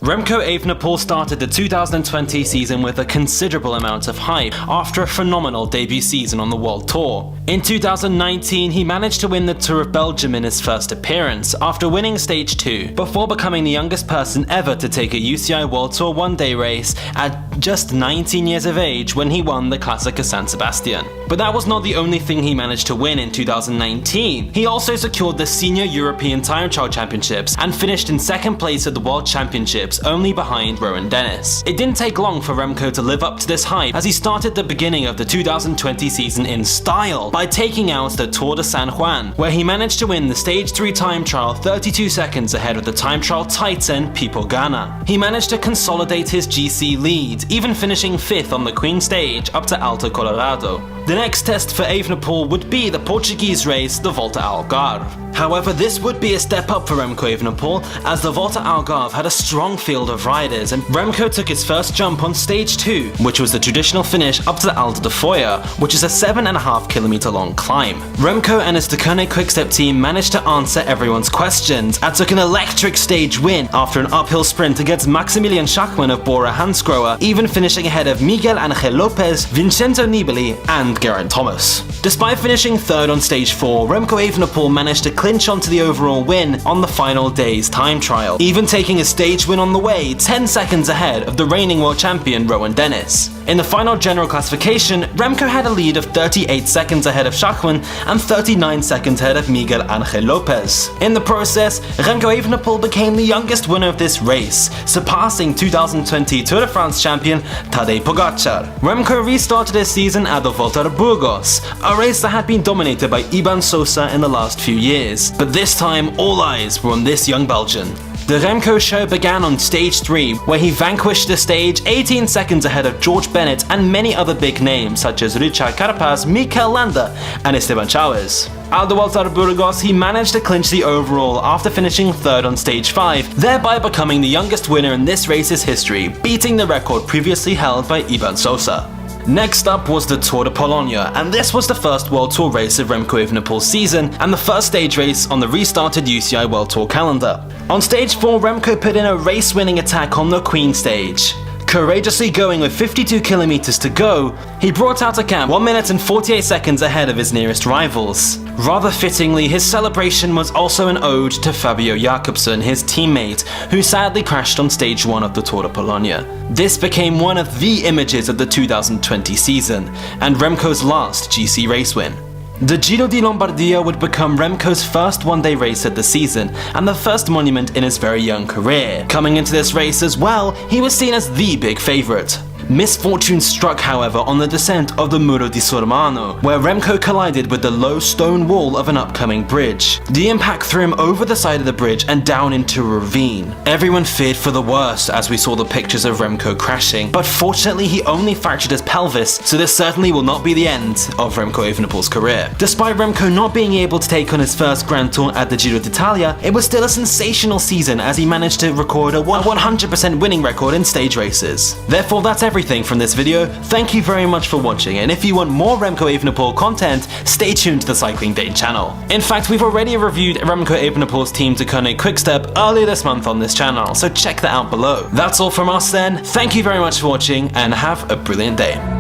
Remco Evenepoel started the 2020 season with a considerable amount of hype after a phenomenal debut season on the World Tour. In 2019, he managed to win the Tour of Belgium in his first appearance after winning Stage 2, before becoming the youngest person ever to take a UCI World Tour one-day race at just 19 years of age when he won the Classic of San Sebastian. But that was not the only thing he managed to win in 2019. He also secured the Senior European Time Trial Championships and finished in second place at the World Championships, only behind Rowan Dennis. It didn't take long for Remco to live up to this hype, as he started the beginning of the 2020 season in style by taking out the Tour de San Juan, where he managed to win the Stage 3 time trial 32 seconds ahead of the time trial titan Pipo Ganna. He managed to consolidate his GC lead, even finishing 5th on the Queen Stage up to Alto Colorado. The next test for Evenepoel would be the Portuguese race, the Volta ao Algarve. However, this would be a step up for Remco Evenepoel, as the Volta ao Algarve had a strong field of riders, and Remco took his first jump on Stage 2, which was the traditional finish up to the Alto de Foya, which is a 7.5 kilometer long climb. Remco and his Deceuninck Quickstep team managed to answer everyone's questions and took an electric stage win after an uphill sprint against Maximilian Schachmann of Bora Hansgrohe, even finishing ahead of Miguel Angel Lopez, Vincenzo Nibali and Geraint Thomas. Despite finishing 3rd on Stage 4, Remco Evenepoel managed to clinch onto the overall win on the final day's time trial, even taking a stage win on the way 10 seconds ahead of the reigning world champion Rowan Dennis. In the final general classification, Remco had a lead of 38 seconds ahead of Schachmann and 39 seconds ahead of Miguel Angel Lopez. In the process, Remco Evenepoel became the youngest winner of this race, surpassing 2020 Tour de France champion Tadej Pogacar. Remco restarted his season at the Volta a Burgos, a race that had been dominated by Iban Sosa in the last few years, but this time all eyes were on this young Belgian. The Remco show began on Stage 3, where he vanquished the stage 18 seconds ahead of George Bennett and many other big names such as Richard Carapaz, Mikel Landa and Esteban Chaves. At the Volta a Burgos, he managed to clinch the overall after finishing 3rd on Stage 5, thereby becoming the youngest winner in this race's history, beating the record previously held by Iban Sosa. Next up was the Tour de Polonia, and this was the first World Tour race of Remco Evenepoel's season and the first stage race on the restarted UCI World Tour calendar. On Stage 4, Remco put in a race-winning attack on the Queen Stage. Courageously going with 52 kilometers to go, he brought out a camp 1 minute and 48 seconds ahead of his nearest rivals. Rather fittingly, his celebration was also an ode to Fabio Jakobsen, his teammate, who sadly crashed on Stage 1 of the Tour de Polonia. This became one of the images of the 2020 season, and Remco's last GC race win. The Giro di Lombardia would become Remco's first one-day race of the season, and the first monument in his very young career. Coming into this race as well, he was seen as the big favourite. Misfortune struck, however, on the descent of the Muro di Sormano, where Remco collided with the low stone wall of an upcoming bridge. The impact threw him over the side of the bridge and down into a ravine. Everyone feared for the worst as we saw the pictures of Remco crashing, but fortunately he only fractured his pelvis, so this certainly will not be the end of Remco Evenepoel's career. Despite Remco not being able to take on his first Grand Tour at the Giro d'Italia, it was still a sensational season as he managed to record a 100% winning record in stage races. Therefore, that's everything from this video. Thank you very much for watching, and if you want more Remco Evenepoel content, stay tuned to the Cycling Dane channel. In fact, we've already reviewed Remco Evenepoel's team Deceuninck Quickstep earlier this month on this channel, so check that out below. That's all from us then. Thank you very much for watching, and have a brilliant day.